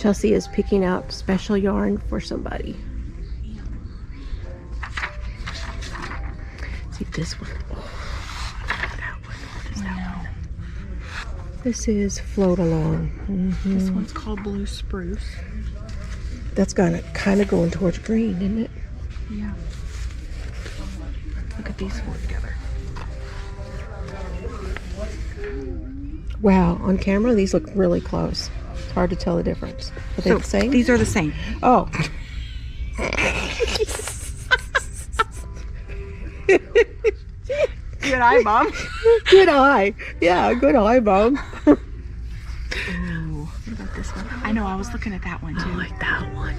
Chelsey is picking out special yarn for somebody. See this one. Oh, that one. What is that one? This is Float Along. This one's called Blue Spruce. That's kind of going towards green, isn't it? Yeah. Look at these four together. Wow, on camera these look really close. It's hard to tell the difference. Are they the same? These are the same. Oh. Good eye, Mom. Good eye. Yeah, good eye, Mom. Ooh, what about this one? I know, I was looking at that one too. I like that one.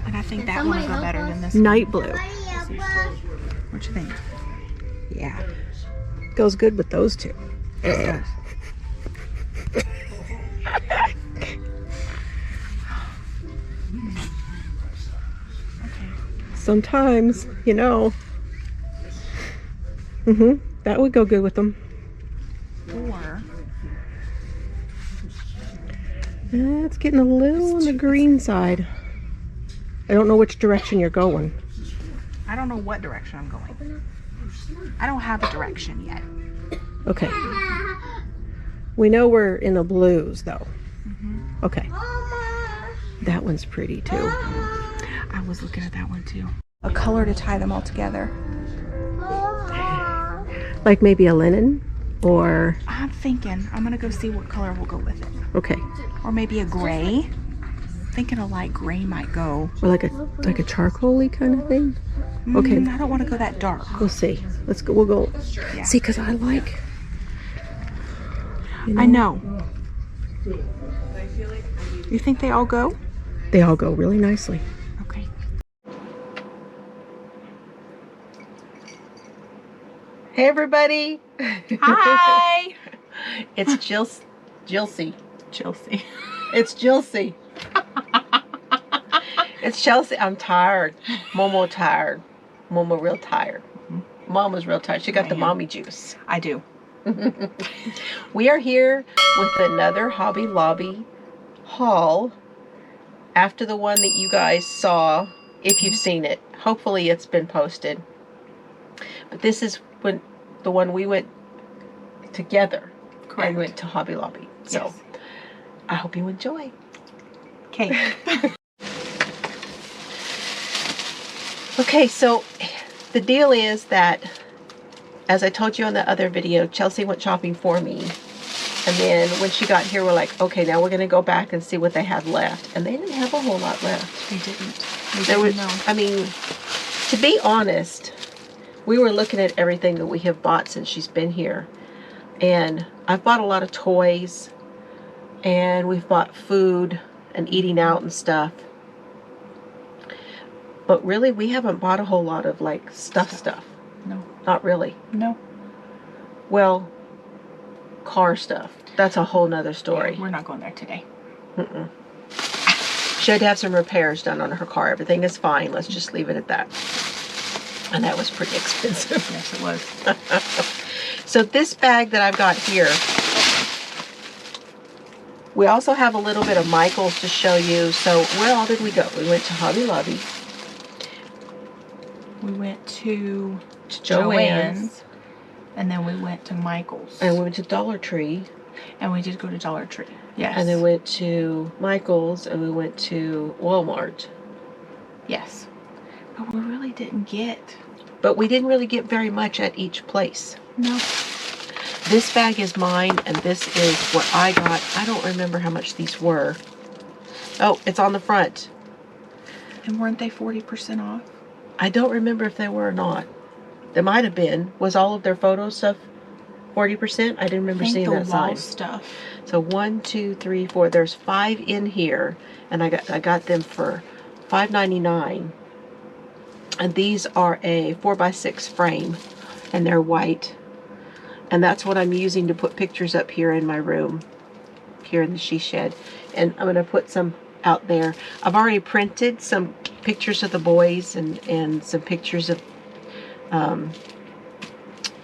And I think that one will go better than this Night blue. one. What you think? Yeah. Goes good with those two. It does. Sometimes, you know. That would go good with them. Or It's getting a little on the green side. I don't know which direction you're going. I don't know what direction I'm going. I don't have a direction yet. Okay. We know we're in the blues, though. Okay. That one's pretty, too. I was looking at that one too. A color to tie them all together. Like maybe a linen, or... I'm thinking I'm gonna go see what color will go with it. Okay. Or maybe a gray. Thinking a light gray might go. Or like a charcoal-y kind of thing. Okay. I don't want to go that dark. We'll see. Let's go. We'll go. Yeah. See, because I like... I know. You think they all go? They all go really nicely. Okay. Hey, everybody. Hi. It's Chelsey. Chelsey. It's Chelsey. It's Chelsey. I'm tired. Momo tired. Momo real tired. Mama's real tired. She got the mommy juice. I do. We are here with another Hobby Lobby haul after the one that you guys saw, if you've seen it. Hopefully it's been posted. But this is the one we went together. Correct. And went to Hobby Lobby. So Yes. I hope you enjoy. Okay. Okay, so the deal is that, as I told you on the other video, Chelsey went shopping for me. And then when she got here, we're like, okay, now we're going to go back and see what they had left. And they didn't have a whole lot left. They didn't. There was, I mean, to be honest, we were looking at everything that we have bought since she's been here. And I've bought a lot of toys. And we've bought food and eating out and stuff. But really, we haven't bought a whole lot of, like, stuff. No. Not really. No. Well, car stuff. That's a whole nother story. Yeah, we're not going there today. She had to have some repairs done on her car. Everything is fine. Let's just leave it at that. And that was pretty expensive. Yes, it was. So this bag that I've got here, we also have a little bit of Michael's to show you. So where all did we go? We went to Hobby Lobby. We went to Joann's. And then we went to Michael's. And we went to Dollar Tree. And we did go to Dollar Tree. Yes. And then went to Michael's, and we went to Walmart. Yes. But we really didn't get... But we didn't really get very much at each place. No. This bag is mine, and this is what I got. I don't remember how much these were. Oh, it's on the front. And weren't they 40% off? I don't remember if they were or not. They might have been. Was all of their photo stuff 40%? I didn't remember seeing that sign. Stuff. So 1, 2, 3, 4. There's 5 in here, and I got them for $5.99. And these are a 4x6 frame, and they're white. And that's what I'm using to put pictures up here in my room, here in the she shed. And I'm going to put some out there. I've already printed some pictures of the boys and some pictures of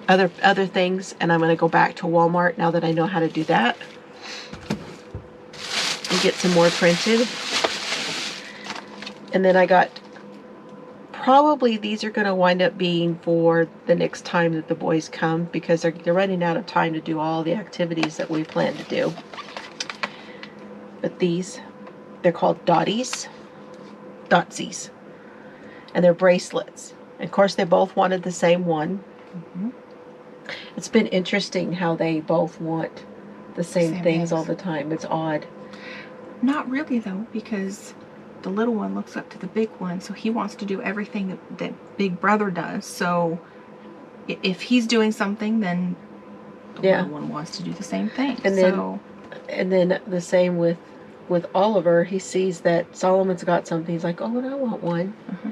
other things, and I'm going to go back to Walmart now that I know how to do that. and get some more printed. And then I got, probably these are going to wind up being for the next time that the boys come, because they're running out of time to do all the activities that we plan to do. But these, they're called Dotsies, and they're bracelets. And of course, they both wanted the same one. Mm-hmm. It's been interesting how they both want the same things all the time. It's odd. Not really though, because the little one looks up to the big one, so he wants to do everything that big brother does. So if he's doing something, then the little one wants to do the same thing. And then the same with Oliver. He sees that Solomon's got something. He's like, oh, and I want one. Mm-hmm.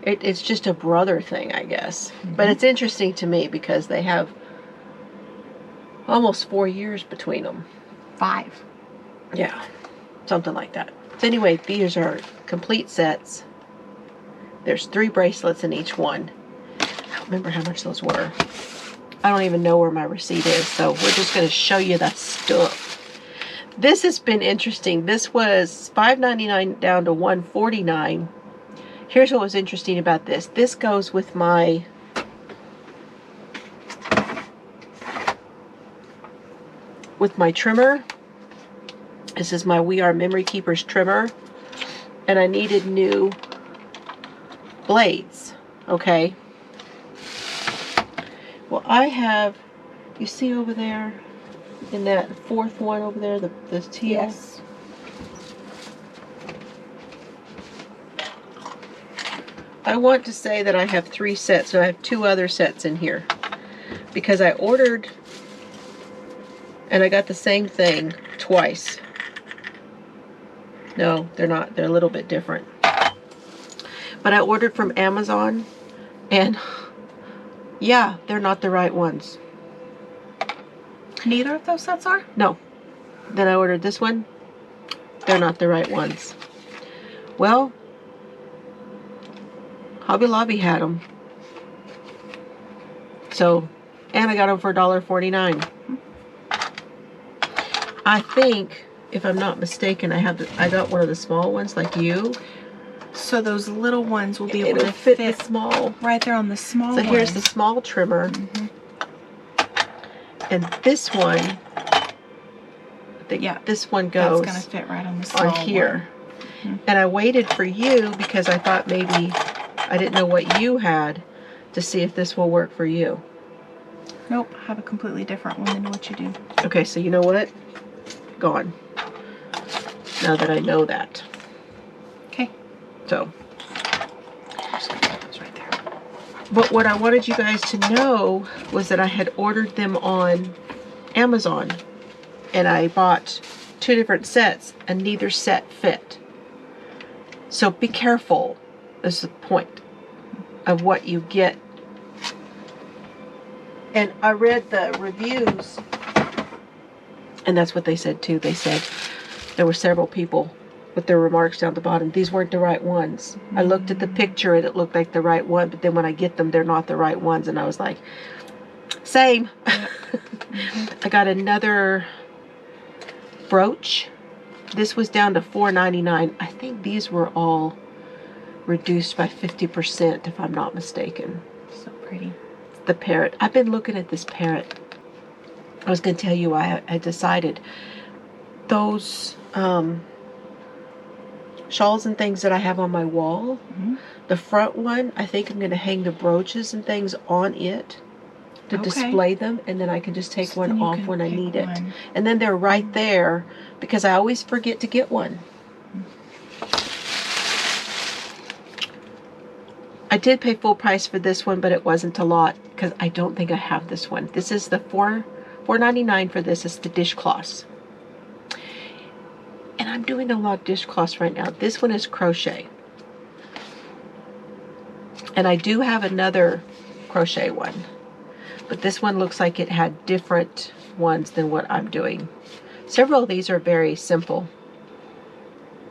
It's just a brother thing, I guess. Mm-hmm. But it's interesting to me because they have almost 4 years between them. 5. Yeah, something like that. So anyway, these are complete sets. There's 3 bracelets in each one. I don't remember how much those were. I don't even know where my receipt is, so we're just going to show you that stuff. This has been interesting. This was $5.99 down to $1.49. Here's what was interesting about this. This goes with my trimmer. This is my We Are Memory Keepers trimmer. And I needed new blades. Okay. Well, I have, you see over there, in that 4th one over there, the teal? Yes. I want to say that I have 3 sets, so I have 2 other sets in here. Because I ordered, and I got the same thing twice. No, they're not. They're a little bit different. But I ordered from Amazon, and yeah, they're not the right ones. Neither of those sets are? No. Then I ordered this one. They're not the right ones. Well, Hobby Lobby had them. So, and I got them for $1.49. I think, if I'm not mistaken, I got one of the small ones like you. So those little ones will be able It'll to fit the small. right there on the small one. So here's the small trimmer. Mm-hmm. And this one, I think this one goes that's going to fit right on the small on here. Mm-hmm. And I waited for you because I thought maybe I didn't know what you had to see if this will work for you. Nope, I have a completely different one than what you do. Okay, so you know what? Gone. Now that I know that. Okay. So. Just gonna put those right there. But what I wanted you guys to know was that I had ordered them on Amazon. And I bought 2 different sets, and neither set fit. So be careful, is the point of what you get. And I read the reviews, and that's what they said too. They said there were several people with their remarks down the bottom. These weren't the right ones. I looked at the picture and it looked like the right one, but then when I get them, they're not the right ones. And I was like, same. I got another brooch. This was down to $4.99. I think these were all reduced by 50%, if I'm not mistaken. So pretty. The parrot. I've been looking at this parrot. I was going to tell you I decided those shawls and things that I have on my wall, the front one, I think I'm going to hang the brooches and things on it to display them, and then I can just take one off when I need it. And then they're right there because I always forget to get one. I did pay full price for this one, but it wasn't a lot because I don't think I have this one. This is the $4.99 for this. It's the dishcloths. And I'm doing a lot of dishcloths right now. This one is crochet. And I do have another crochet one. But this one looks like it had different ones than what I'm doing. Several of these are very simple.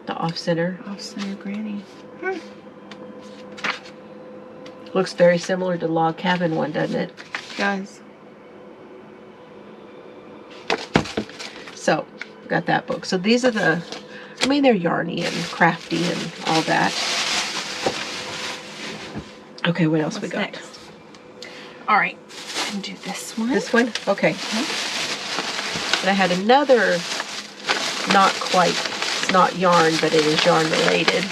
The off-center. Off-center granny. Looks very similar to Log Cabin one, doesn't it? It does. So, got that book. So these are the I mean, they're yarny and crafty and all that. Okay, what else we got? Next? All right, I can do this one. This one? Okay. And I had another, not quite, it's not yarn, but it is yarn related.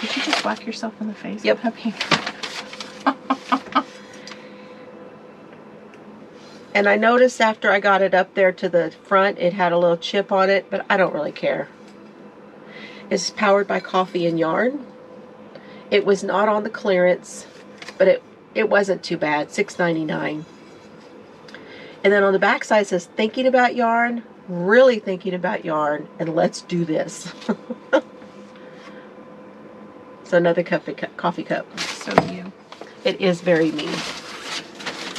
Did you just whack yourself in the face? Yep. And I noticed after I got it up there to the front, it had a little chip on it, but I don't really care. It's powered by Coffee and Yarn. It was not on the clearance, but it wasn't too bad, $6.99. And then on the back side it says, thinking about yarn, really thinking about yarn, and let's do this. So another coffee cup. So you. It is very me.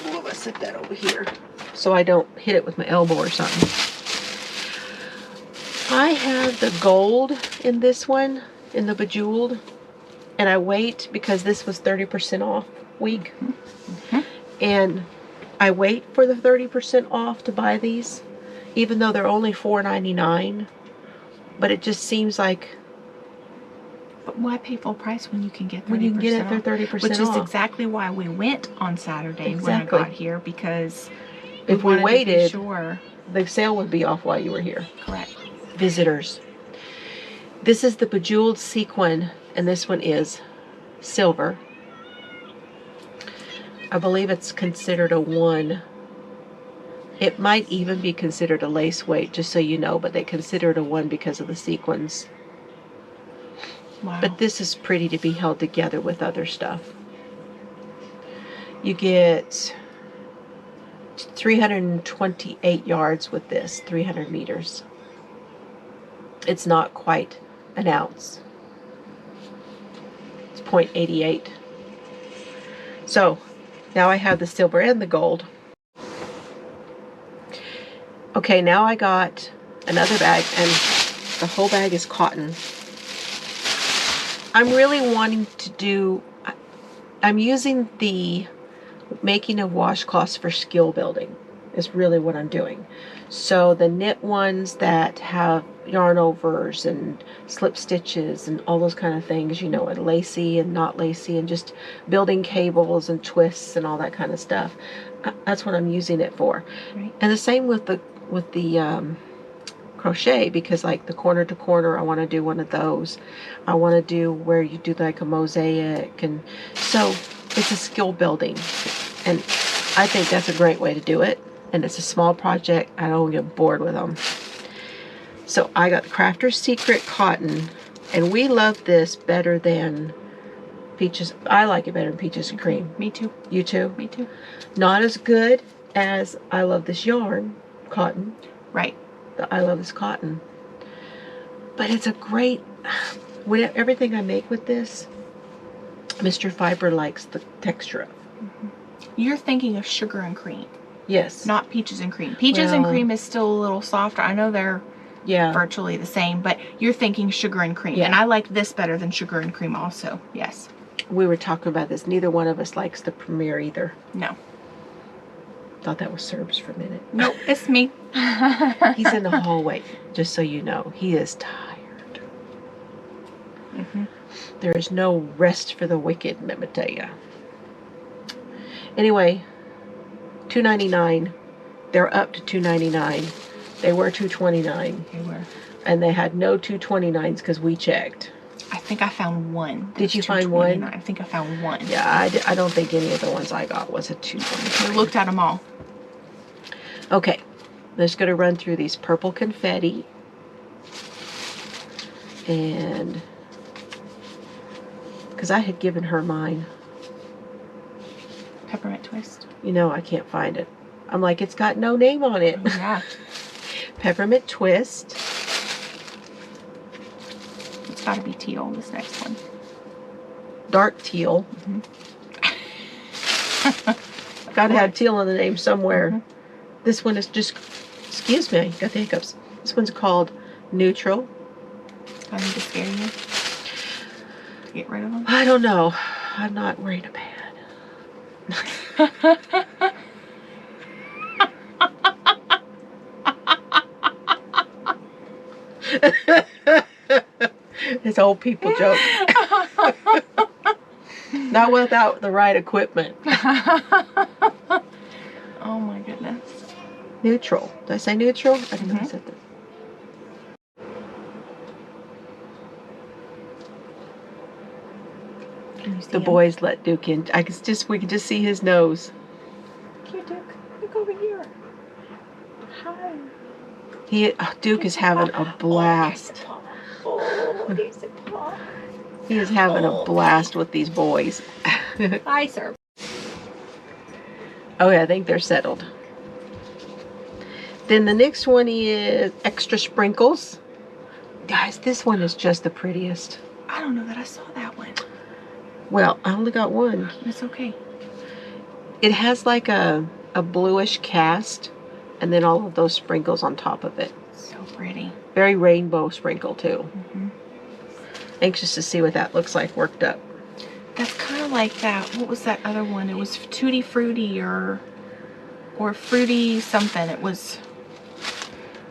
Oh, let's set that over here so I don't hit it with my elbow or something. I have the gold in this one, in the Bejeweled, and I wait because this was 30% off week. Mm-hmm. And I wait for the 30% off to buy these, even though they're only $4.99. But it just seems like, but why pay full price when you can get 30% when you can get it for off? 30% off? Which is exactly why we went on Saturday when I Exactly. got here, because If we wanted to be waited, sure. the sale would be off while you were here. Correct. Visitors. This is the Bejeweled sequin, and this one is silver. I believe it's considered a 1. It might even be considered a lace weight, just so you know, but they consider it a 1 because of the sequins. Wow. But this is pretty to be held together with other stuff. You get 328 yards with this, 300 meters. It's not quite an ounce. It's 0.88. So now I have the silver and the gold. Okay, now I got another bag, and the whole bag is cotton. I'm really wanting to do, I'm using the making of washcloths for skill building is really what I'm doing. So the knit ones that have yarn overs and slip stitches and all those kind of things, you know, and lacy and not lacy, and just building cables and twists and all that kind of stuff. That's what I'm using it for. Right. And the same with the crochet, because like the corner to corner, I want to do one of those. I want to do where you do like a mosaic, and so it's a skill building, and I think that's a great way to do it. And it's a small project. I don't get bored with them. So I got the Crafter's Secret cotton, and we love this better than Peaches. I like it better than Peaches and Cream. Me too. You too? Me too. Not as good as I love this yarn, cotton. Right. I love this cotton. But it's a great, everything I make with this, Mr. Fiber likes the texture of. Mm-hmm. You're thinking of Sugar and Cream. Yes. Not Peaches and Cream. Peaches and Cream is still a little softer. I know they're virtually the same, but you're thinking Sugar and Cream. Yeah. And I like this better than Sugar and Cream also. Yes. We were talking about this. Neither one of us likes the Premier either. No. Thought that was Serbs for a minute. Nope, it's me. He's in the hallway, just so you know. He is tired. Mm-hmm. There is no rest for the wicked, let me tell you. Anyway, $2.99. They're up to $2.99. They were $2.29. They were. And they had no $2.29s because we checked. I think I found one. Did you find one? I think I found one. Yeah, I don't think any of the ones I got was a $2.29. We looked at them all. Okay, I'm just going to run through these purple confetti. And because I had given her mine. Peppermint Twist. You know, I can't find it. I'm like, it's got no name on it. Yeah. Peppermint Twist. It's got to be teal, this next one. Dark teal. Mm-hmm. Got to have teal in the name somewhere. Mm-hmm. This one is just, excuse me, I got the hiccups. This one's called Neutral. I need to scare you to get rid of them. I don't know. I'm not worried about it. It's old people joke. Not without the right equipment. Oh my goodness. Neutral. Did I say neutral? I didn't know I said that. Can you see The him? boys let Duke in. We can just see his nose. Here, Duke. Look over here. Hi. Duke is having a blast. Oh, there's a paw. He is having a blast with these boys. Hi, sir. Okay, I think they're settled. Then the next one is extra sprinkles. Guys, this one is just the prettiest. I don't know that I saw that one. Well, I only got one. It's okay. It has like a bluish cast and then all of those sprinkles on top of it. So pretty. Very rainbow sprinkle too. Mm-hmm. Anxious to see what that looks like worked up. That's kind of like that. What was that other one? It was Tutti Frutti or Fruity something. It was.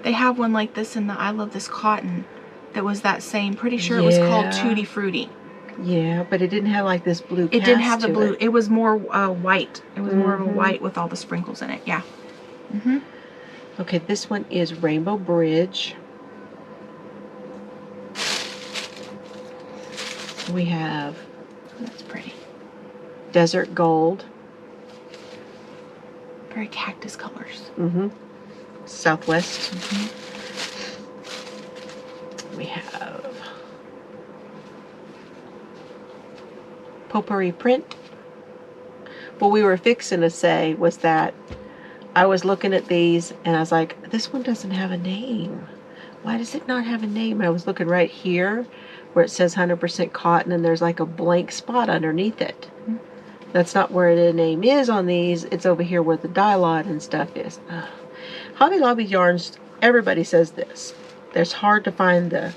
They have one like this in the I Love This Cotton. That was that same. Pretty sure it was called Tutti Frutti. Yeah, but it didn't have like this blue cast. It didn't have the to blue. it. It was more white. It was more of a white with all the sprinkles in it. Yeah. Mm-hmm. Okay, this one is Rainbow Bridge. We have That's pretty. Desert Gold. Very cactus colors. Southwest. We have Potpourri Print. What we were fixing to say was that I was looking at these and I was like, this one doesn't have a name. Why does it not have a name? And I was looking right here where it says 100% cotton and there's like a blank spot underneath it. That's not where the name is on these. It's over here where the dye lot and stuff is. Hobby Lobby yarns, everybody says this. There's hard to find the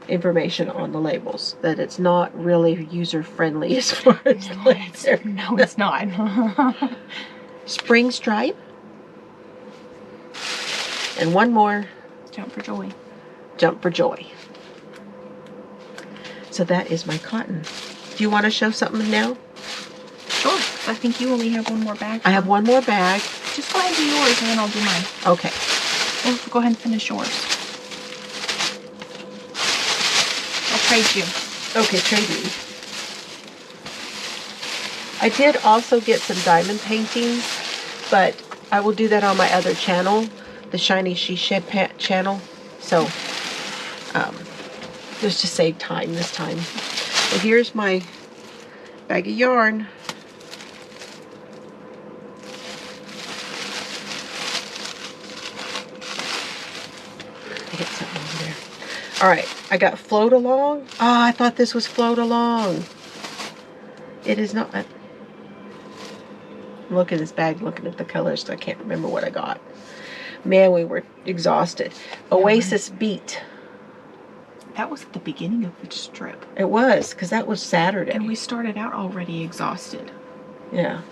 information on the labels. That it's not really user-friendly as far as No, it's not. Spring Stripe. And one more. Jump for joy. Jump for Joy. So that is my cotton. Do you want to show something now? Sure. I think you only have one more bag. I have one more bag. Just go ahead and do yours and then I'll do mine. Okay. Or go ahead and finish yours. I'll trade you. Okay, trade me. I did also get some diamond paintings, but I will do that on my other channel, the Shiny She channel. So, just to save time this time. So here's my bag of yarn. I get something over there. All right, I got Float Along. Oh, I thought this was Float Along. It is not. I'm looking at this bag, looking at the colors, so I can't remember what I got. Man, we were exhausted. Oasis Beat. That was at the beginning of the strip. It was, because that was Saturday. And we started out already exhausted. Yeah.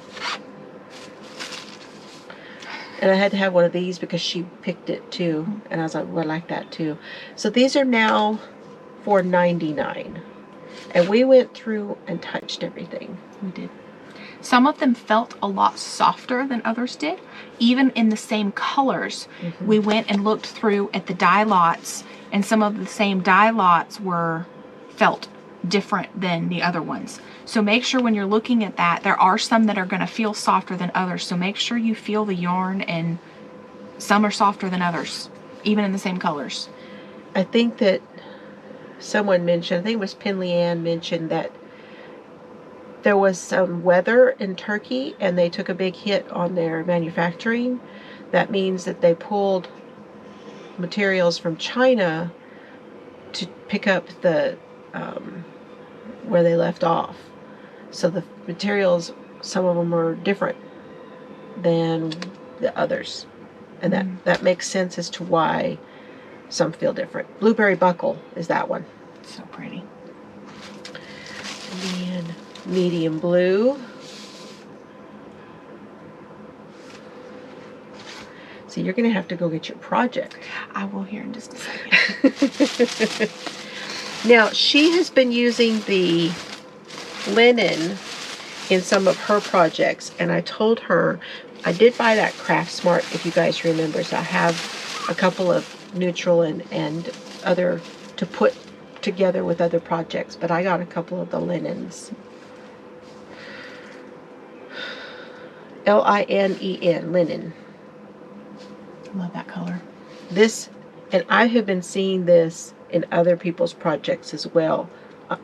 And I had to have one of these because she picked it too. And I was like, well, I like that too. So these are now $4.99. And we went through and touched everything. We did. Some of them felt a lot softer than others did. Even in the same colors, we went and looked through at the dye lots, and some of the same dye lots felt different than the other ones. So make sure when you're looking at that, there are some that are going to feel softer than others. So make sure you feel the yarn, and some are softer than others, even in the same colors. I think that someone mentioned, I think it was Penley Ann mentioned that there was some weather in Turkey and they took a big hit on their manufacturing. That means that they pulled materials from China to pick up the where they left off. So the materials, some of them are different than the others. And that makes sense as to why some feel different. Blueberry Buckle is that one. So pretty. And then medium blue. So you're going to have to go get your project. I will here in just a second. Now, she has been using the linen in some of her projects, and I told her, I did buy that Craft Smart, if you guys remember, so I have a couple of neutral and other to put together with other projects, but I got a couple of the linens. L-I-N-E-N, linen. I love that color. This, and I have been seeing this in other people's projects as well.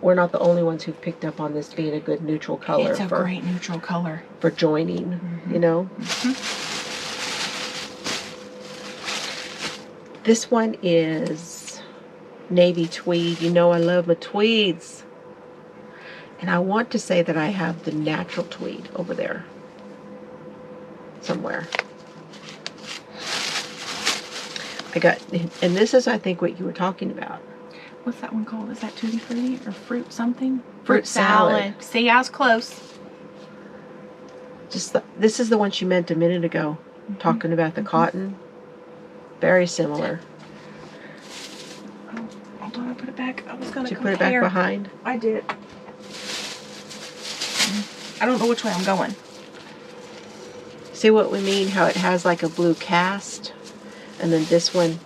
We're not the only ones who've picked up on this being a good neutral color. It's a great neutral color. For joining, you know. This one is navy tweed. You know I love my tweeds. And I want to say that I have the natural tweed over there somewhere. I got, and this is I think what you were talking about. What's that one called? Is that Tutti Frutti or fruit something? Fruit salad. See, I was close. Just this is the one she meant a minute ago, talking about the cotton. Very similar. Oh, hold on, I put it back. I was gonna Did you put it back behind? I did. I don't know which way I'm going. See what we mean? How it has like a blue cast, and then this one,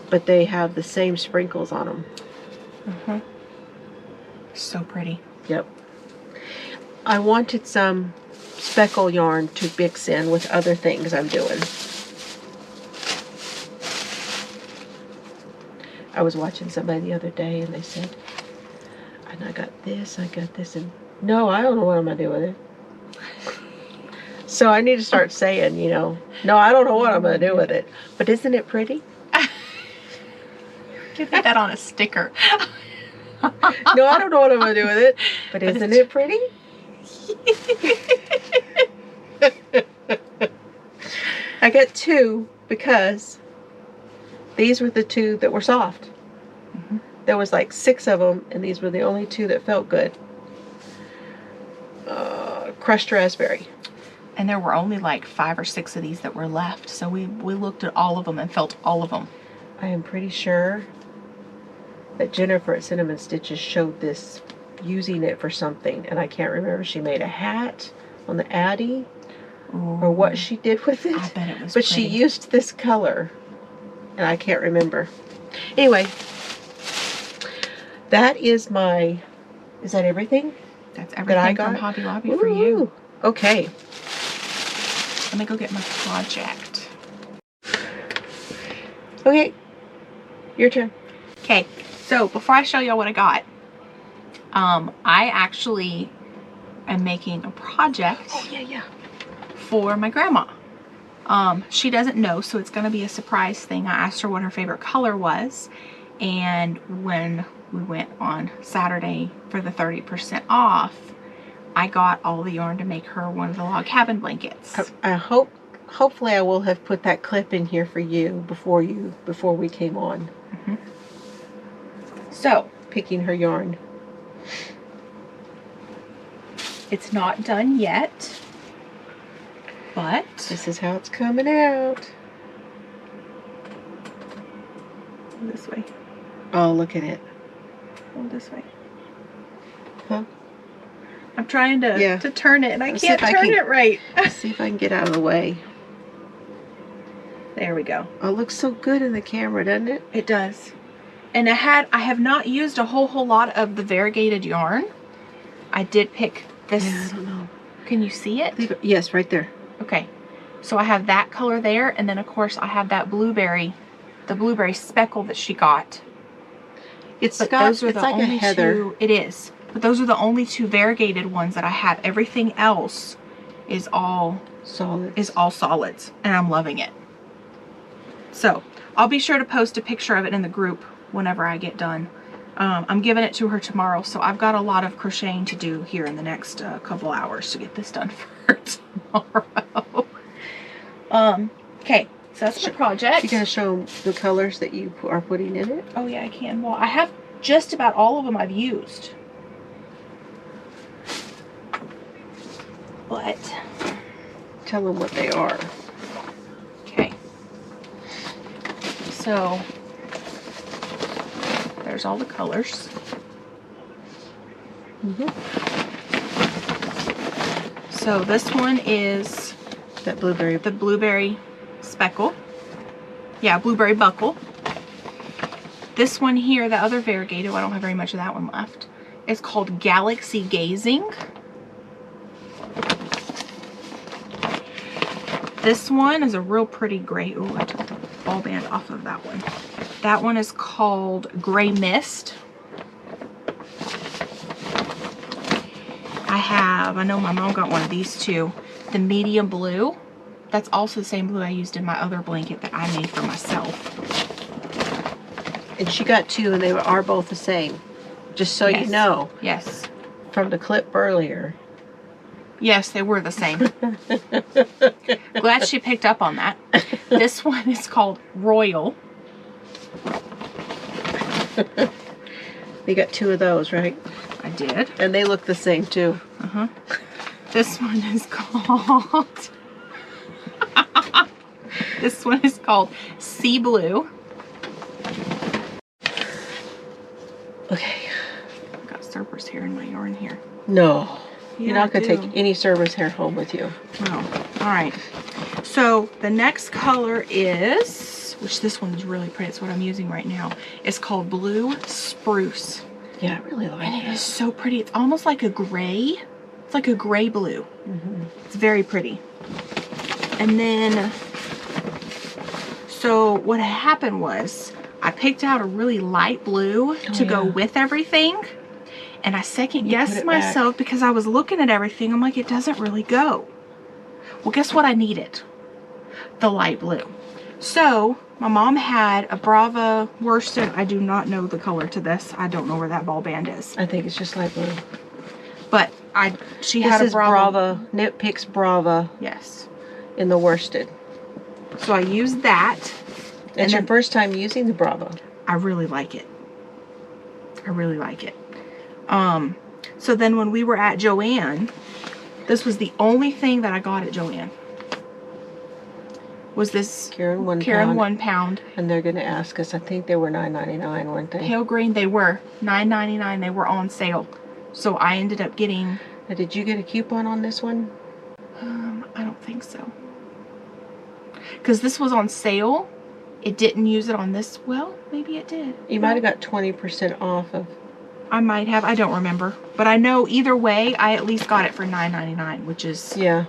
but they have the same sprinkles on them. So pretty. Yep. I wanted some speckle yarn to mix in with other things I'm doing. I was watching somebody the other day and they said, and I got this, and no, I don't know what I'm going to do with it. So I need to start saying, you know, no, I don't know what I'm going to do with it. But isn't it pretty? Get that on a sticker. No, I don't know what I'm going to do with it. But isn't it pretty? I got two because these were the two that were soft. There was like 6 of them, and these were the only 2 that felt good. Crushed raspberry. And there were only like 5 or 6 of these that were left. So we looked at all of them and felt all of them. I am pretty sure that Jennifer at Cinnamon Stitches showed this, using it for something. And I can't remember. She made a hat on the Addie. Or what she did with it. I bet it was But pretty. she used this color. And I can't remember. Anyway. That is my... Is that everything? That's everything from Hobby Lobby for you. Okay. Let me go get my project. Okay. Your turn. Okay. So before I show y'all what I got, I actually am making a project. Oh, yeah. For my grandma. She doesn't know, so it's going to be a surprise thing. I asked her what her favorite color was, and when we went on Saturday for the 30% off, I got all the yarn to make her one of the log cabin blankets. Hopefully I will have put that clip in here for you before we came on. So, picking her yarn. It's not done yet, but this is how it's coming out. This way. Oh, look at it. Go this way. Huh? I'm trying to turn it, and I can't turn it right. See if I can get out of the way. There we go. Oh, it looks so good in the camera, doesn't it? It does. And I have not used a whole lot of the variegated yarn. I did pick this. Yeah, I don't know. Can you see it? Yes, right there. Okay. So I have that color there, and then of course I have that blueberry, the blueberry speckle that she got. It's like a heather. 2. It is. But those are the only 2 variegated ones that I have. Everything else is all solids, and I'm loving it. So I'll be sure to post a picture of it in the group whenever I get done. I'm giving it to her tomorrow, so I've got a lot of crocheting to do here in the next couple hours to get this done for tomorrow. Okay, so that's the project. You gonna show the colors that you are putting in it? Oh yeah, I can. Well, I have just about all of them I've used. But tell them what they are. Okay. So there's all the colors. So this one is That blueberry. the blueberry speckle. Yeah, blueberry buckle. This one here, the other variegated, I don't have very much of that one left. It's called Galaxy Gazing. This one is a real pretty gray. Ooh, I took the ball band off of that one. That one is called Gray Mist. I know my mom got one of these too. The medium blue. That's also the same blue I used in my other blanket that I made for myself. And she got 2 and they are both the same. Just so you Yes. know. Yes. From the clip earlier. Yes, they were the same. Glad she picked up on that. This one is called Royal. You got 2 of those, right? I did. And they look the same too. This one is called... This one is called Sea Blue. Okay. I've got Cerberus hair in my yarn here. No. You're Yeah, not going I to do. take any Cerberus hair home with you. Oh, all right. So the next color is, which this one is really pretty. It's what I'm using right now. It's called Blue Spruce. Yeah, I really like And it it. is so pretty. It's almost like a gray. It's like a gray blue. It's very pretty. And then, so what happened was I picked out a really light blue to go with everything. And I second put guessed it myself because I was looking at everything. I'm like, it doesn't really go. Well, guess what I needed? The light blue. So my mom had a Brava worsted. I do not know the color to this. I don't know where that ball band is. I think it's just light blue. But she This had a is Brava. Brava. Knit Picks Brava Yes. in the worsted. So I used that. It's your then- first time using the Brava. I really like it. I really like it. So then when we were at Joann, this was the only thing that I got at Joann. Was this Karen 1 Karen pound. 1 pound. And they're going to ask us, I think they were $9.99, weren't they? Pale green, they were $9.99. They were on sale. So I ended up getting, Now, did you get a coupon on this one? I don't think so. Because this was on sale. It didn't use it on this. Well, maybe it did. You might have got 20% off of. I might have. I don't remember. But I know either way, I at least got it for $9.99, which is... Yeah.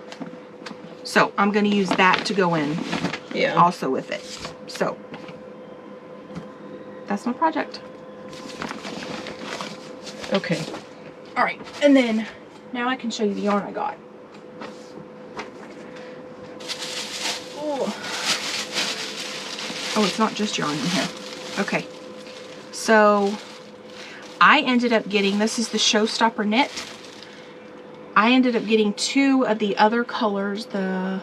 So I'm going to use that to go in Yeah. also with it. So that's my project. Okay. All right. And then now I can show you the yarn I got. Oh, it's not just yarn in here. Okay. So I ended up getting, this is the Showstopper Knit. I ended up getting 2 of the other colors. It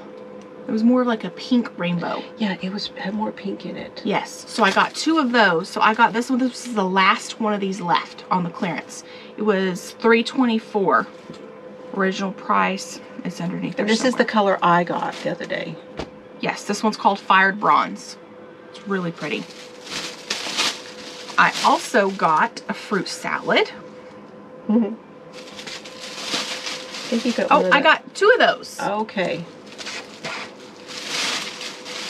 was more like a pink rainbow. Yeah, it had more pink in it. Yes. So I got 2 of those. So I got this one. This is the last one of these left on the clearance. It was $3.24. Original price. It's underneath there And this is the somewhere. color I got the other day. Yes, this one's called Fired Bronze. It's really pretty. I also got a fruit salad. I think you got one Oh, of I the- got 2 of those. Okay.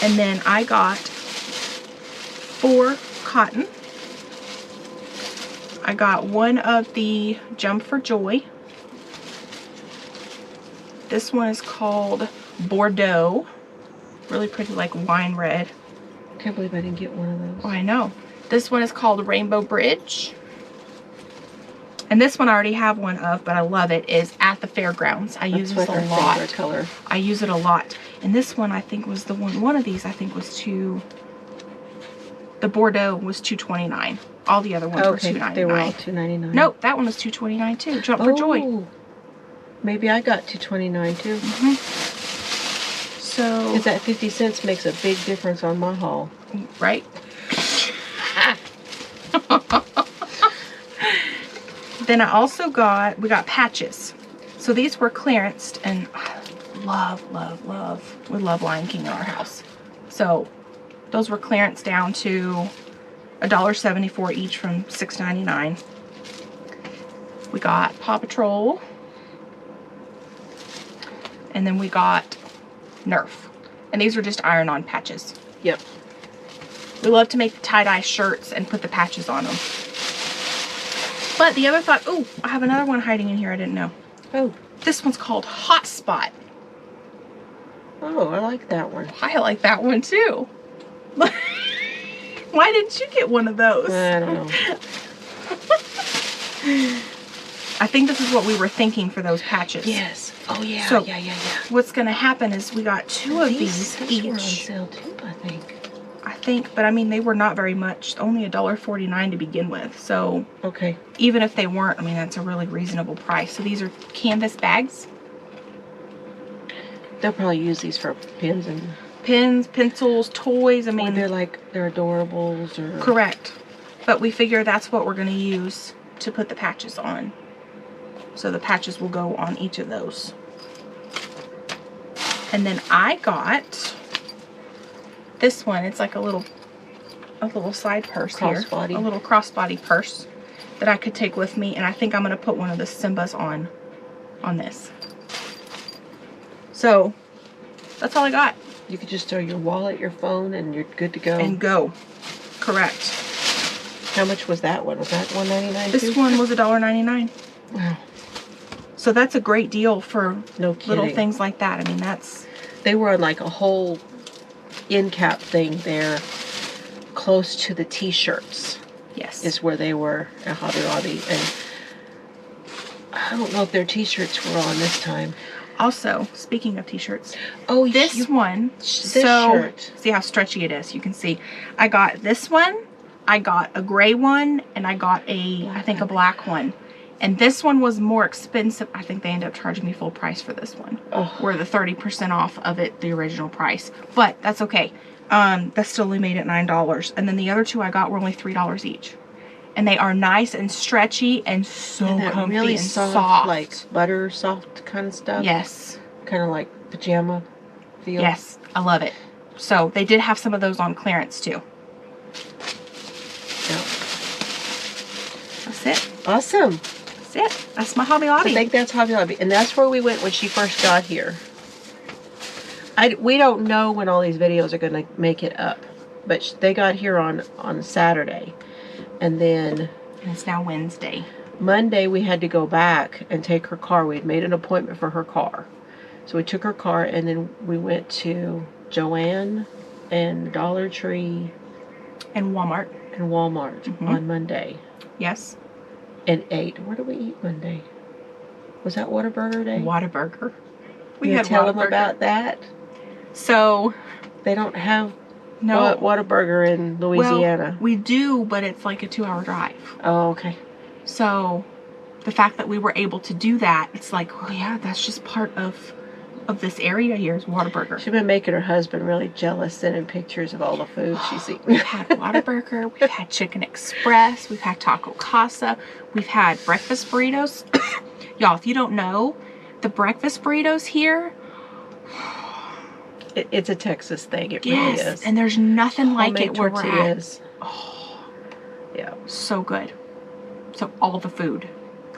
And then I got 4 cotton. I got 1 of the Jump for Joy. This one is called Bordeaux. Really pretty, like wine red. Can't believe I didn't get one of those. Oh, I know. This one is called Rainbow Bridge. And this one I already have one of, but I love it, is At the Fairgrounds. I use That's this like a our lot. favorite color. I use it a lot. And this one I think was the one of these I think was the Bordeaux was $2.29. All the other ones were Okay, $2.99. they were all $2.99. Nope, that one was $2.29 too. Jump for Joy. Oh, maybe I got $2.29 too. So, Because that 50 cents makes a big difference on my haul. right? Then I also we got patches. So these were clearanced, and I love, we love Lion King in our house. So Those were clearance down to $1.74 each from $6.99. We got Paw Patrol. And then we got Nerf. And these are just iron-on patches. Yep. We love to make tie-dye shirts and put the patches on them. But the other thought, oh, I have another one hiding in here I didn't know. Oh. This one's called Hotspot. Oh, I like that one. I like that one too. Why didn't you get one of those? I don't know. I think this is what we were thinking for those patches. Yes. Oh yeah. So, yeah. What's going to happen is we got two of these each. Were on sale too, I think. But I mean, they were not very much. Only $1.49 to begin with. So okay. Even if they weren't, I mean, that's a really reasonable price. So these are canvas bags. They'll probably use these for pins and pins, pencils, toys. I mean, they're adorables or correct. But we figure that's what we're going to use to put the patches on. So the patches will go on each of those. And then I got this one. It's like a little side purse crossbody. Here. A little crossbody purse that I could take with me. And I think I'm going to put one of the Simbas on this. So that's all I got. You could just throw your wallet, your phone, and you're good to go. And go. Correct. How much was that one? Was that $1.99? This one was $1.99. Wow. So that's a great deal for no kidding. Little things like that. I mean, that's... They were on like a whole end cap thing there, close to the t-shirts. Yes. Is where they were at Hobby Lobby. And I don't know if their t-shirts were on this time. Also, speaking of t-shirts, oh, this one, shirt. See how stretchy it is. You can see I got this one, I got a gray one, and I got I think a black one. And this one was more expensive. I think they ended up charging me full price for this one. Oh. Or the 30% off of it, the original price. But that's okay. That still only made it $9. And then the other two I got were only $3 each. And they are nice and stretchy and so comfy really and soft, like butter soft kind of stuff. Yes. Kind of like pajama feel. Yes, I love it. So they did have some of those on clearance too. Yeah. That's it. Awesome. That's it. That's my Hobby Lobby. I think that's Hobby Lobby. And that's where we went when she first got here. We don't know when all these videos are going to make it up. But they got here on Saturday. And then... And it's now Wednesday. Monday we had to go back and take her car. We had made an appointment for her car. So we took her car and then we went to Joann and Dollar Tree. And Walmart. And Walmart on Monday. Yes. And ate. Where did we eat Monday? Was that Whataburger Day? Whataburger. We had tell them about that. So they don't have no Whataburger in Louisiana. Well, we do, but it's like a 2-hour drive. Oh, okay. So the fact that we were able to do that, it's like, oh yeah, that's just part of this area here is Whataburger. She's been making her husband really jealous, sending pictures of all the food she's eating. We've had Whataburger, we've had Chicken Express, we've had Taco Casa, we've had breakfast burritos. Y'all, if you don't know, the breakfast burritos here, it's a Texas thing. It yes, really is. And there's nothing like Homemade it where we're at. Oh, yeah. So good. So all the food.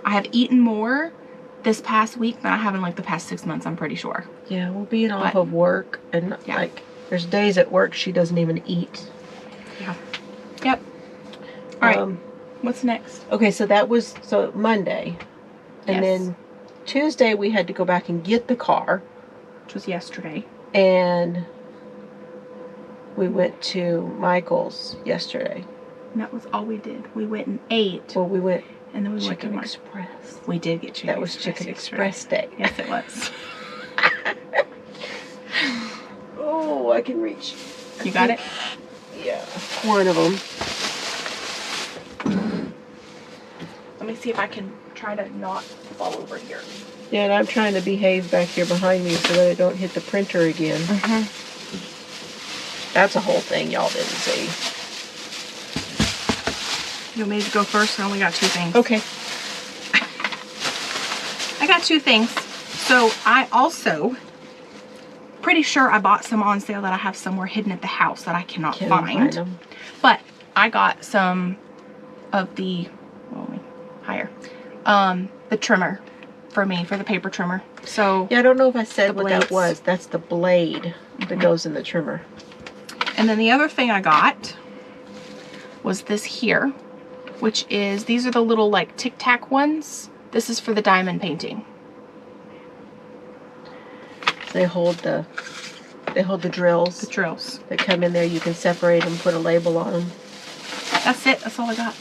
I have eaten more this past week than I have in like the past 6 months, I'm pretty sure. Yeah, well, being off of work and like there's days at work she doesn't even eat. Yeah. Yep. All right. What's next? Okay, so that was Monday. And then Tuesday we had to go back and get the car. Which was yesterday. And we went to Michael's yesterday. And that was all we did. We went and ate. Well, we went and then we went Chicken Express. We did get Chicken Express. That was Chicken Express Day. Yes, it was. Oh, I can reach. You got it? Yeah. One of them. Let me see if I can try to not fall over here. Yeah, and I'm trying to behave back here behind me so that I don't hit the printer again. That's a whole thing y'all didn't see. You want me to go first? I only got 2 things. Okay. I got 2 things. So I also pretty sure I bought some on sale that I have somewhere hidden at the house that I cannot find. them. But I got some of the, higher, the trimmer for me, for the paper trimmer. So yeah, I don't know if I said what that blades. was. That's the blade that goes in the trimmer. And then the other thing I got was this here, which is, these are the little like tic tac ones. This is for the diamond painting. They hold the drills. The drills. That come in there. You can separate them, put a label on them. That's it. That's all I got.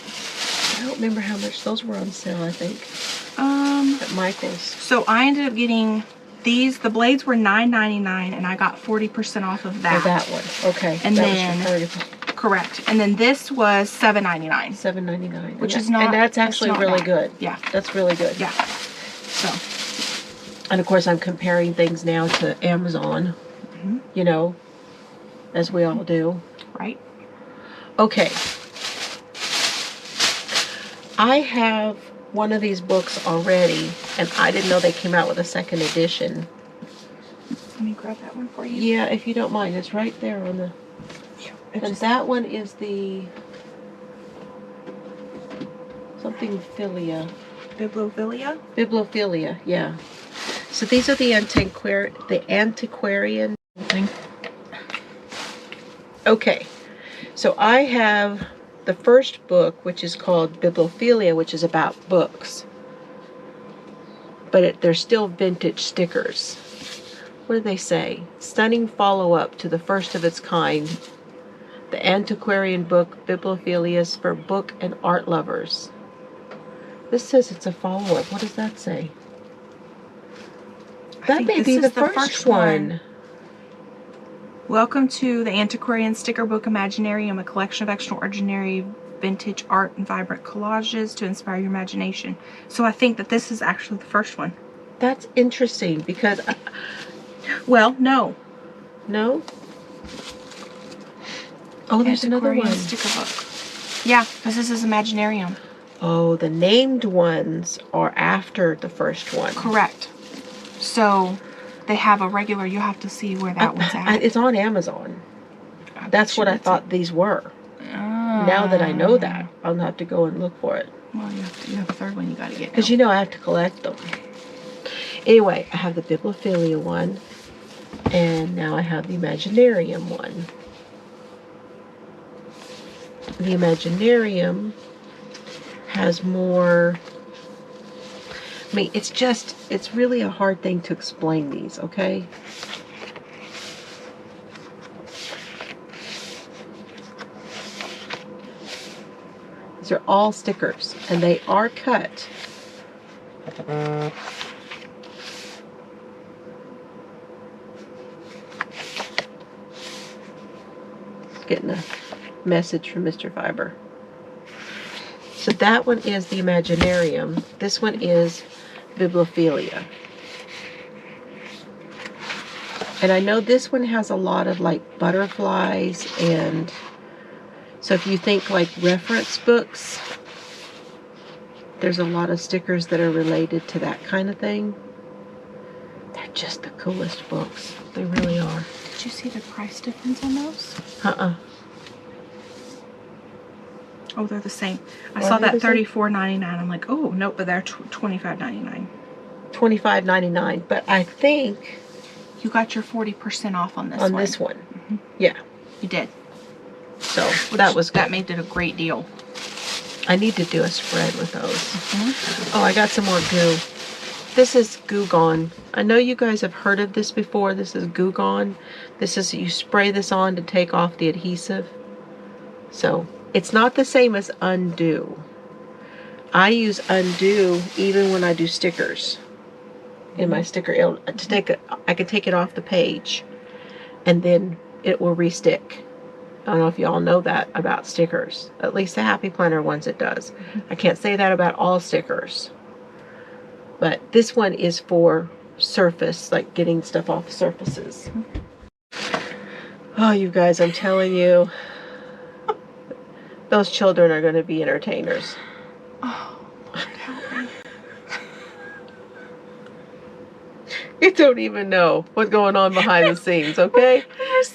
I don't remember how much those were on sale. I think at Michael's. So I ended up getting these. The blades were $9.99, and I got 40% off of that. Oh, that one. Okay. And that then was your correct. And then this was $7.99. $7.99. Which is not. And that's actually really good. Yeah. That's really good. Yeah. So. And of course, I'm comparing things now to Amazon. You know, as we all do. Right. Okay. I have one of these books already, and I didn't know they came out with a second edition. Let me grab that one for you. Yeah, if you don't mind. It's right there on the... And that one is the... something philia. Bibliophilia? Bibliophilia, yeah. So these are the antiquarian thing. Okay. So I have the first book, which is called Bibliophilia, which is about books. But they're still vintage stickers. What do they say? Stunning follow-up to the first of its kind. The antiquarian book, Bibliophilias, for book and art lovers. This says it's a follow-up. What does that say? That may be the first one. Welcome to the Antiquarian Sticker Book Imaginarium, a collection of extraordinary vintage art and vibrant collages to inspire your imagination. So I think that this is actually the first one. That's interesting because... well, no. No? Oh, there's another one. Sticker book. Yeah, because this is Imaginarium. Oh, the named ones are after the first one. Correct. So they have a regular, you have to see where that one's at. It's on Amazon. That's what I thought these were. Now that I know that, I'll have to go and look for it. Well, you have a third one you got to get. Because you know I have to collect them. Anyway, I have the Bibliophilia one. And now I have the Imaginarium one. The Imaginarium has more... I mean, it's really a hard thing to explain these, okay? These are all stickers, and they are cut. Getting a message from Mr. Fiber. So that one is the Imaginarium. This one is Bibliophilia. And I know this one has a lot of like butterflies, and so if you think like reference books, there's a lot of stickers that are related to that kind of thing. They're just the coolest books. They really are. Did you see the price difference on those? Oh, they're the same. I saw that $34.99. I'm like, oh, nope, but they're $25.99. $25.99. But I think you got your 40% off on this one. On this one. Mm-hmm. Yeah. You did. So that was good. That made it a great deal. I need to do a spread with those. Oh, I got some more goo. This is Goo Gone. I know you guys have heard of this before. This is Goo Gone. This is, you spray this on to take off the adhesive. So it's not the same as Undo. I use Undo even when I do stickers. In my sticker, I can take it off the page, and then it will restick. I don't know if y'all know that about stickers. At least the Happy Planner ones it does. I can't say that about all stickers. But this one is for surface, like getting stuff off surfaces. Oh, you guys, I'm telling you, those children are going to be entertainers. Oh, Lord help me. You don't even know what's going on behind the scenes, okay?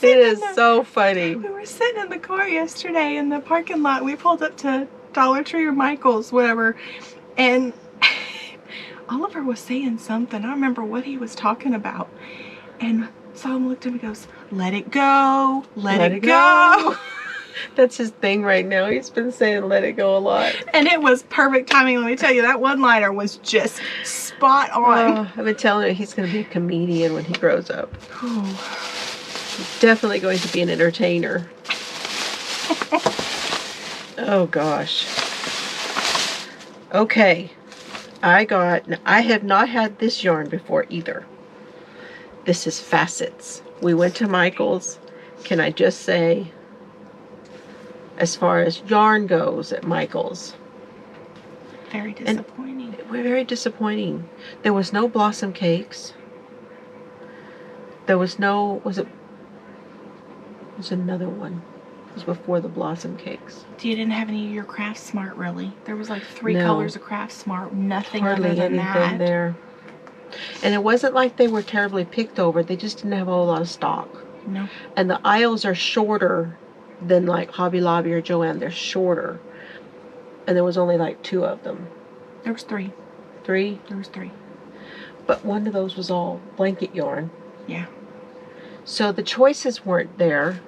It is so funny. We were sitting in the car yesterday in the parking lot. We pulled up to Dollar Tree or Michael's, whatever, and Oliver was saying something. I don't remember what he was talking about. And Solomon looked at me and goes, "Let it go, let it go." That's his thing right now. He's been saying let it go a lot. And it was perfect timing. Let me tell you, that one-liner was just spot on. I've been telling you he's going to be a comedian when he grows up. Oh. He's definitely going to be an entertainer. Oh gosh. Okay. I have not had this yarn before either. This is Facets. We went to Michael's. Can I just say, as far as yarn goes at Michael's, Very disappointing. Very disappointing. There was no blossom cakes. There was no, was another one. It was before the blossom cakes. You didn't have any of your Craft Smart, really. There was like 3 No. colors of Craft Smart, nothing Hardly other than anything that. there. And it wasn't like they were terribly picked over. They just didn't have a whole lot of stock. No. And the aisles are shorter than like Hobby Lobby or Joann. They're shorter. And there was only like 2 of them. There was 3. 3? There was 3. But one of those was all blanket yarn. Yeah. So the choices weren't there.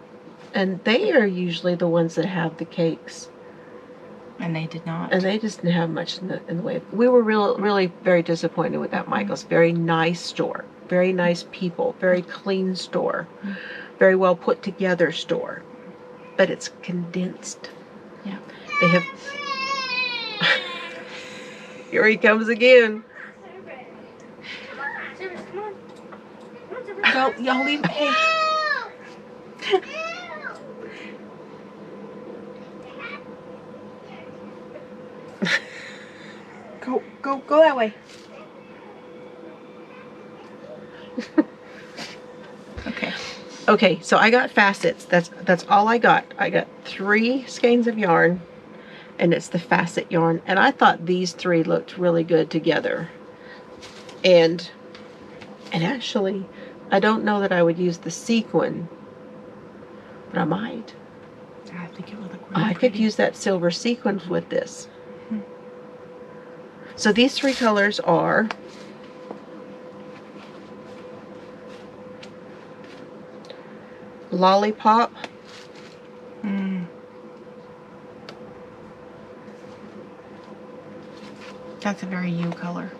And they are usually the ones that have the cakes. And they did not. And they just didn't have much in the way. We were really very disappointed with that Michael's. Very nice store. Very nice people. Very clean store. Very well put together store. But it's condensed. Yeah. They have... Here he comes again. Go, y'all leave. Hey. Go that way. Okay. Okay, so I got Facets. That's all I got. I got 3 skeins of yarn, and it's the Facet yarn. And I thought these 3 looked really good together. And actually, I don't know that I would use the sequin, but I might. I think it would look really I pretty. could use that silver sequins with this. So these 3 colors are Lollipop, That's a very you color.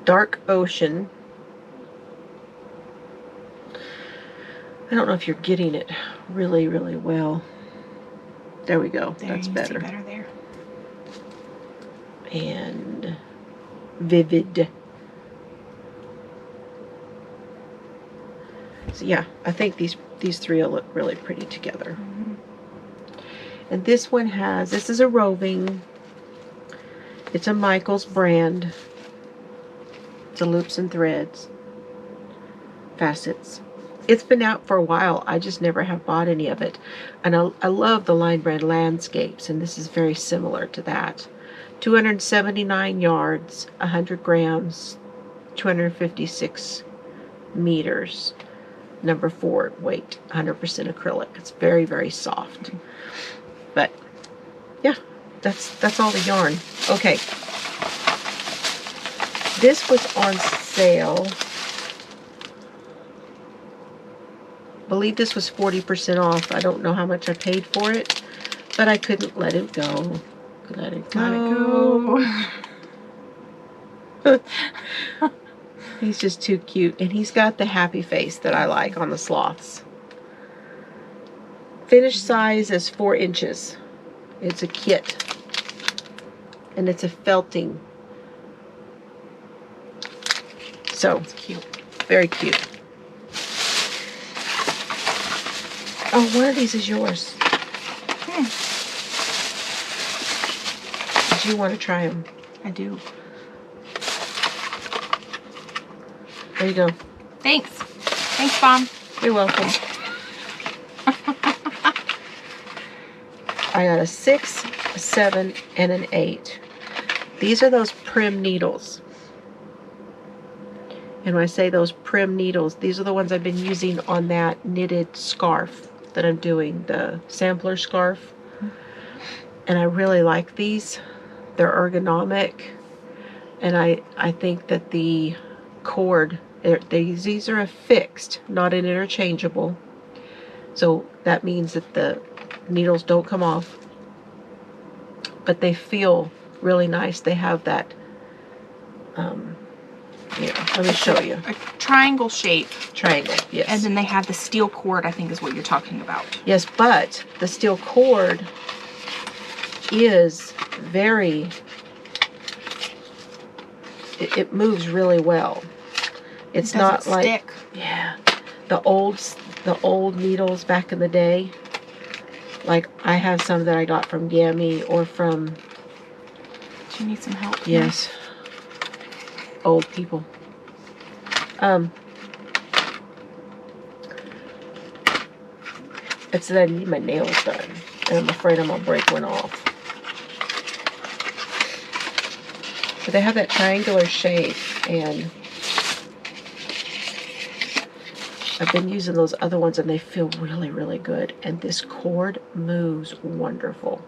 Dark Ocean. I don't know if you're getting it really well. There we go. There, That's you better. See better there. And Vivid. So yeah, I think these 3 will look really pretty together. And this one this is a roving. It's a Michael's brand. It's a Loops and Threads. Facets. It's been out for a while. I just never have bought any of it. And I love the line brand Landscapes, and this is very similar to that. 279 yards, 100 grams, 256 meters. Number 4 weight, 100% acrylic. It's very soft. But yeah, that's all the yarn. Okay. This was on sale. I believe this was 40% off. I don't know how much I paid for it, but I couldn't let it go. Let it go. He's just too cute, and he's got the happy face that I like on the sloths. Finished size is 4 inches. It's a kit, and it's a felting. So It's cute. very cute. Oh, one of these is yours. Do you want to try them? I do. There you go. Thanks. Thanks, Mom. You're welcome. I got a 6, a 7, and an 8. These are those prim needles. And when I say those prim needles, these are the ones I've been using on that knitted scarf that I'm doing, the sampler scarf. And I really like these. They're ergonomic. And I think that the cord, these are affixed, not an interchangeable. So that means that the needles don't come off. But they feel really nice. They have that, let me show you. A triangle shape. Triangle, yes. And then they have the steel cord, I think is what you're talking about. Yes, but the steel cord is very, it moves really well. It's not like, stick. Yeah, the old needles back in the day. Like I have some that I got from Yami or from. Do you need some help? Yes. Old people. It's that I need my nails done, and I'm afraid I'm gonna break one off. But they have that triangular shape, and I've been using those other ones, and they feel really, really good. And this cord moves wonderful.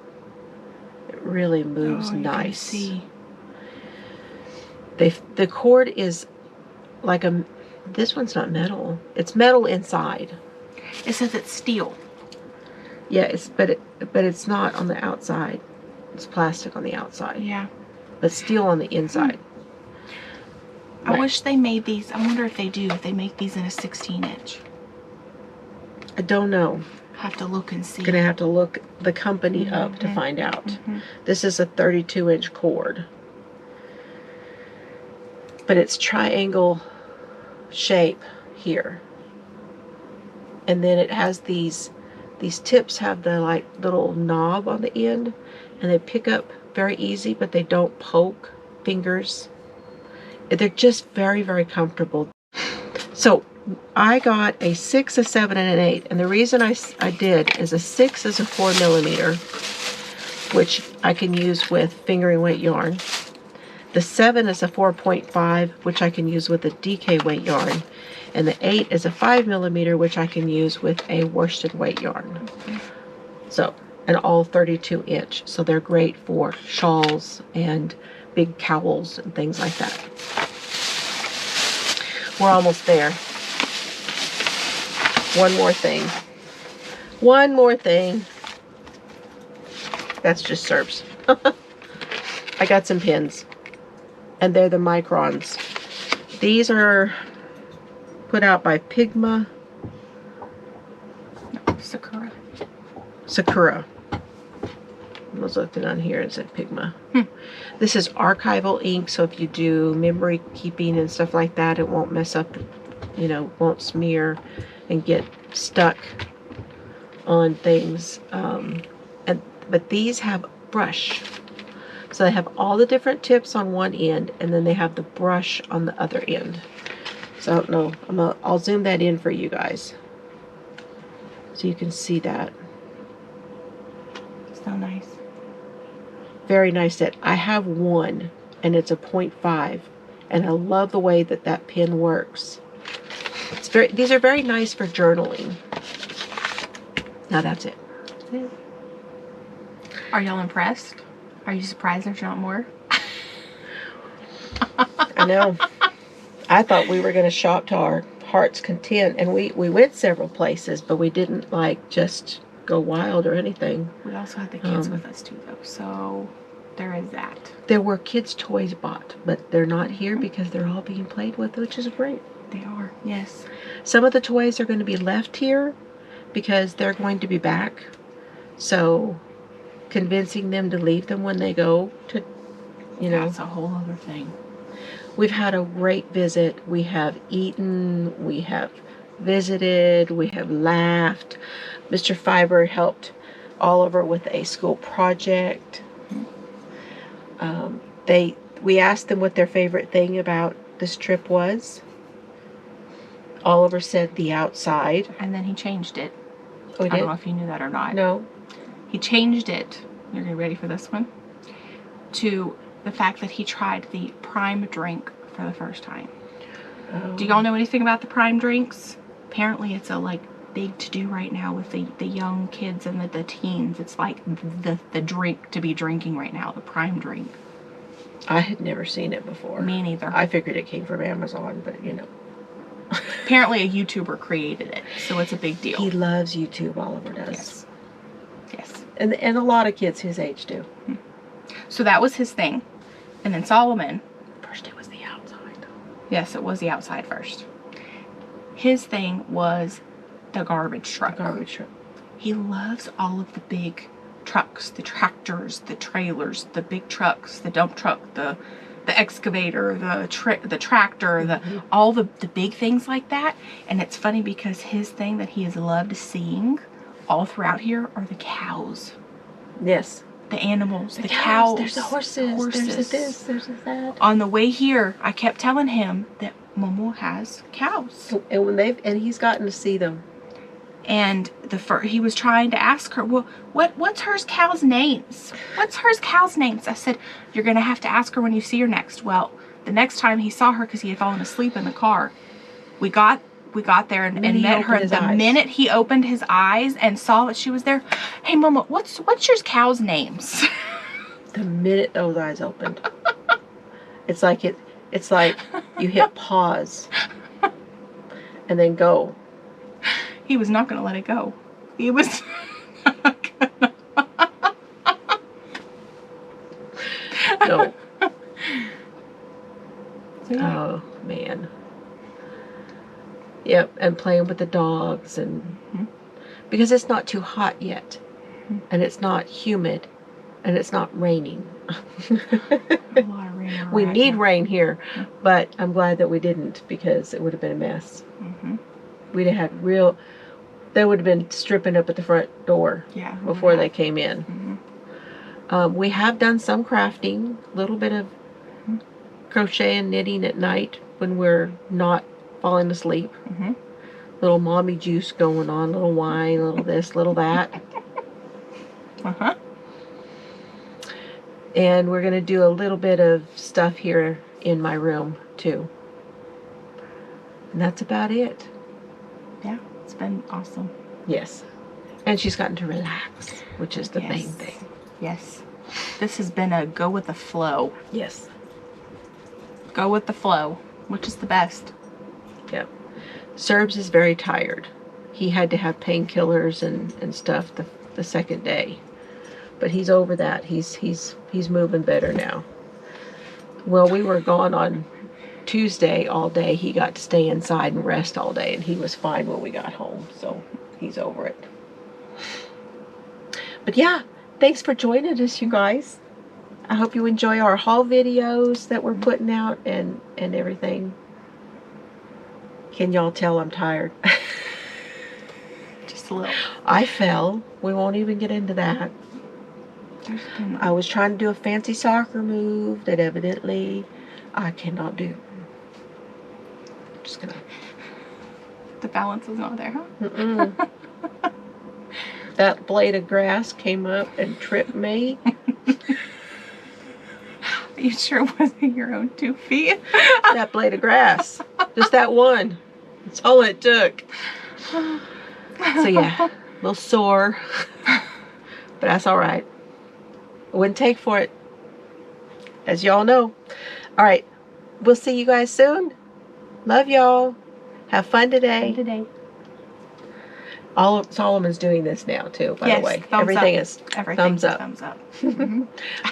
It really moves nice. You can see. The cord is like this one's not metal. It's metal inside. It says it's steel. Yeah, but it's not on the outside. It's plastic on the outside. Yeah. But steel on the inside. I wish they made these. I wonder if they do. If they make these in a 16-inch. I don't know. Have to look and see. Gonna have to look the company up to find out. This is a 32-inch cord. But it's triangle shape here. And then it has these tips have the like little knob on the end, and they pick up very easy, but they don't poke fingers. They're just very, very comfortable. So I got a 6, a 7, and an 8. And the reason I did is a 6 is a 4mm, which I can use with fingering weight yarn. The 7 is a 4.5, which I can use with a DK weight yarn. And the 8 is a 5mm, which I can use with a worsted weight yarn. So, and all 32-inch. So they're great for shawls and big cowls and things like that. We're almost there. One more thing. One more thing. That's just serps. I got some pins. And they're the microns. These are put out by Pigma. No, Sakura. Sakura. I was looking on here and said Pigma. This is archival ink, so if you do memory keeping and stuff like that, it won't mess up, won't smear and get stuck on things. But these have brush. So they have all the different tips on one end, and then they have the brush on the other end. So I don't know. I'll zoom that in for you guys, so you can see that. So nice. Very nice set. I have one, and it's a 0.5, and I love the way that pen works. These are very nice for journaling. Now that's it. Are y'all impressed? Are you surprised there's not more? I know. I thought we were going to shop to our heart's content, and we went several places, but we didn't just go wild or anything. We also had the kids with us too, though, so there is that. There were kids' toys bought, but they're not here because they're all being played with, which is great. They are, yes. Some of the toys are going to be left here because they're going to be back. So convincing them to leave them when they go to, That's a whole other thing. We've had a great visit. We have eaten, we have visited, we have laughed. Mr. Fiber helped Oliver with a school project. We asked them what their favorite thing about this trip was. Oliver said the outside. And then he changed it. Oh, he did? I don't know if you knew that or not. No. He changed it, you're going to be ready for this one, to the fact that he tried the prime drink for the first time. Oh. Do y'all know anything about the Prime drinks? Apparently it's a like big to do right now with the young kids and the teens. It's like the drink to be drinking right now, the Prime drink. I had never seen it before. Me neither. I figured it came from Amazon, but you know. Apparently a YouTuber created it, so it's a big deal. He loves YouTube, Oliver does. Yes. Yes. And a lot of kids his age do. So that was his thing. And then Solomon. First it was the outside. Yes, it was the outside first. His thing was the garbage truck. Garbage truck. He loves all of the big trucks, the tractors, the trailers, the big trucks, the dump truck, the excavator, the tractor, all the big things like that. And it's funny because his thing that he has loved seeing all throughout here are the cows. Yes. The animals, the cows. cows. There's the horses. There's the this. There's the that. On the way here, I kept telling him that Momo has cows. And when he's gotten to see them. And he was trying to ask her, well, what's her cow's names? What's her cow's names? I said, you're going to have to ask her when you see her next. Well, the next time he saw her, because he had fallen asleep in the car, we got there and met her. The minute he opened his eyes and saw that she was there, hey, Mama, what's your cow's names? The minute those eyes opened, it's like you hit pause and then go. He was not going to let it go. He was not gonna. No. So, yeah. Oh, man. Yep, and playing with the dogs and because it's not too hot yet and it's not humid and it's not raining. A lot of rain. We need rain here, but I'm glad that we didn't because it would have been a mess. We'd have had they would have been stripping up at the front door before they came in. We have done some crafting, a little bit of crochet and knitting at night when we're not falling asleep. Little mommy juice going on, little wine, little this, little that. And we're going to do a little bit of stuff here in my room too. And that's about it. Yeah, it's been awesome. Yes. And she's gotten to relax, which is the main thing. Yes. This has been a go with the flow. Yes. Go with the flow, which is the best. Yep. Serbs is very tired. He had to have painkillers and stuff the second day. But he's over that. He's moving better now. Well, we were gone on Tuesday all day. He got to stay inside and rest all day, and he was fine when we got home. So he's over it. But yeah, thanks for joining us, you guys. I hope you enjoy our haul videos that we're putting out and everything. Can y'all tell I'm tired? Just a little. I fell. We won't even get into that. I was trying to do a fancy soccer move that evidently I cannot do. I'm just gonna. The balance is not there, huh? Mm-mm. That blade of grass came up and tripped me. Are you sure it wasn't your own 2 feet? That blade of grass. Just that one. That's all it took. So yeah, a little sore. But that's alright. Wouldn't take for it. As y'all know. Alright. We'll see you guys soon. Love y'all. Have fun today. All of Solomon's doing this now too, by the way. Everything is thumbs up. Thumbs up.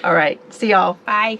Alright. See y'all. Bye.